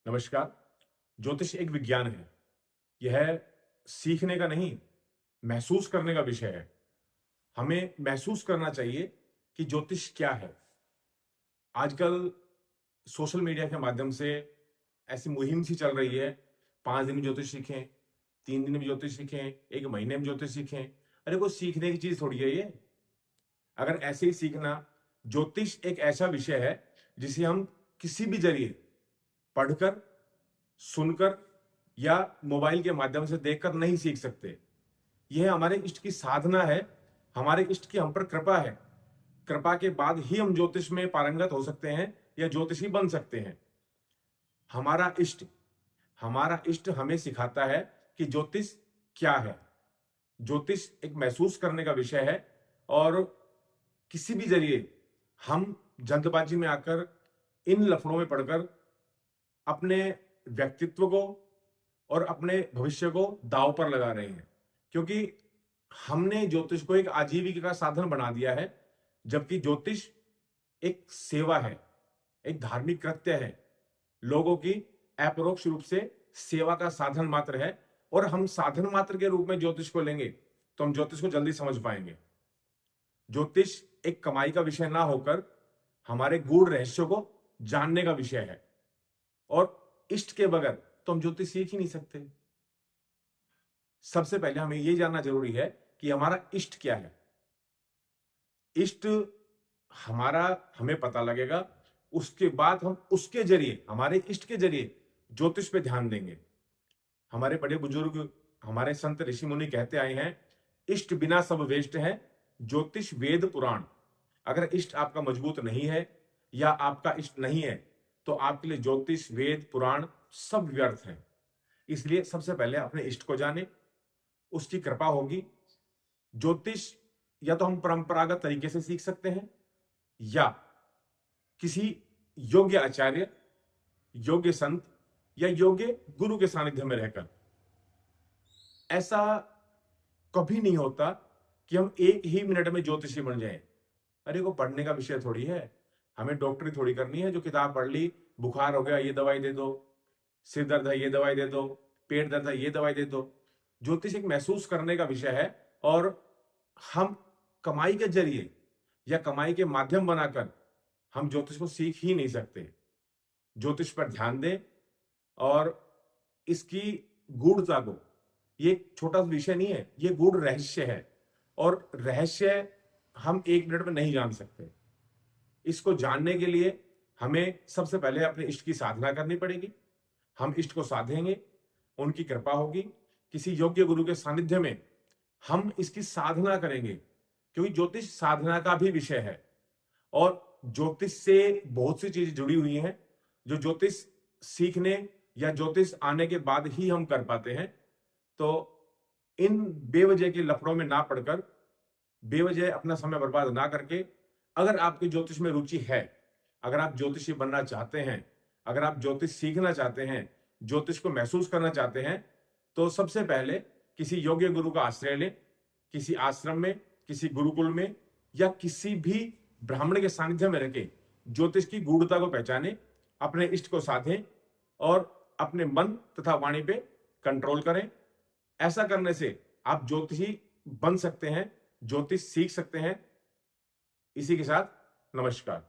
नमस्कार। ज्योतिष एक विज्ञान है। यह सीखने का नहीं, महसूस करने का विषय है। हमें महसूस करना चाहिए कि ज्योतिष क्या है। आजकल सोशल मीडिया के माध्यम से ऐसी मुहिम सी चल रही है, 5 दिन में ज्योतिष सीखें, 3 दिन में ज्योतिष सीखें, 1 महीने में ज्योतिष सीखें। अरे वो सीखने की चीज़ थोड़ी है ये। अगर ऐसे ही सीखना, ज्योतिष एक ऐसा विषय है जिसे हम किसी भी ज़रिए पढ़कर, सुनकर या मोबाइल के माध्यम से देखकर नहीं सीख सकते। यह हमारे इष्ट की साधना है, हमारे इष्ट की हम पर कृपा है। कृपा के बाद ही हम ज्योतिष में पारंगत हो सकते हैं या ज्योतिषी बन सकते हैं। हमारा इष्ट हमारा इष्ट हमें सिखाता है कि ज्योतिष क्या है। ज्योतिष एक महसूस करने का विषय है और किसी भी जरिए हम जल्दबाजी में आकर इन लफड़ों में पड़कर अपने व्यक्तित्व को और अपने भविष्य को दांव पर लगा रहे हैं, क्योंकि हमने ज्योतिष को एक आजीविका का साधन बना दिया है, जबकि ज्योतिष एक सेवा है, एक धार्मिक कृत्य है, लोगों की अपरोक्ष रूप से सेवा का साधन मात्र है। और हम साधन मात्र के रूप में ज्योतिष को लेंगे तो हम ज्योतिष को जल्दी समझ पाएंगे। ज्योतिष एक कमाई का विषय ना होकर हमारे गूढ़ रहस्यों को जानने का विषय है, और इष्ट के बगैर तो हम ज्योतिष सीख ही नहीं सकते। सबसे पहले हमें यह जानना जरूरी है कि हमारा इष्ट क्या है। इष्ट हमारा हमें पता लगेगा, उसके बाद हम उसके जरिए, हमारे इष्ट के जरिए ज्योतिष पे ध्यान देंगे। हमारे बड़े बुजुर्ग, हमारे संत ऋषि मुनि कहते आए हैं, इष्ट बिना सब वेष्ट है, ज्योतिष वेद पुराण। अगर इष्ट आपका मजबूत नहीं है या आपका इष्ट नहीं है तो आपके लिए ज्योतिष, वेद, पुराण सब व्यर्थ है। इसलिए सबसे पहले अपने इष्ट को जाने, उसकी कृपा होगी। ज्योतिष या तो हम परंपरागत तरीके से सीख सकते हैं या किसी योग्य आचार्य, योग्य संत या योग्य गुरु के सानिध्य में रहकर। ऐसा कभी नहीं होता कि हम 1 ही मिनट में ज्योतिषी बन जाएं। अरे वो पढ़ने का विषय थोड़ी है। हमें डॉक्टरी थोड़ी करनी है जो किताब पढ़ ली, बुखार हो गया ये दवाई दे दो, सिर दर्द है ये दवाई दे दो, पेट दर्द है ये दवाई दे दो। ज्योतिष एक महसूस करने का विषय है, और हम कमाई के जरिए या कमाई के माध्यम बनाकर हम ज्योतिष को सीख ही नहीं सकते। ज्योतिष पर ध्यान दें और इसकी गूढ़ता को, ये एक छोटा सा विषय नहीं है, ये गूढ़ रहस्य है, और रहस्य हम 1 मिनट में नहीं जान सकते। इसको जानने के लिए हमें सबसे पहले अपने इष्ट की साधना करनी पड़ेगी। हम इष्ट को साधेंगे, उनकी कृपा होगी, किसी योग्य गुरु के सानिध्य में हम इसकी साधना करेंगे, क्योंकि ज्योतिष साधना का भी विषय है। और ज्योतिष से बहुत सी चीजें जुड़ी हुई हैं जो ज्योतिष सीखने या ज्योतिष आने के बाद ही हम कर पाते हैं। तो इन बेवजह के लफड़ों में ना पड़कर, बेवजह अपना समय बर्बाद ना करके, अगर आपकी ज्योतिष में रुचि है, अगर आप ज्योतिषी बनना चाहते हैं, अगर आप ज्योतिष सीखना चाहते हैं, ज्योतिष को महसूस करना चाहते हैं, तो सबसे पहले किसी योग्य गुरु का आश्रय लें। किसी आश्रम में, किसी गुरुकुल में या किसी भी ब्राह्मण के सानिध्य में रहकर ज्योतिष की गूढ़ता को पहचानें, अपने इष्ट को साधें और अपने मन तथा वाणी पे कंट्रोल करें। ऐसा करने से आप ज्योतिषी बन सकते हैं, ज्योतिष सीख सकते हैं। इसी के साथ नमस्कार।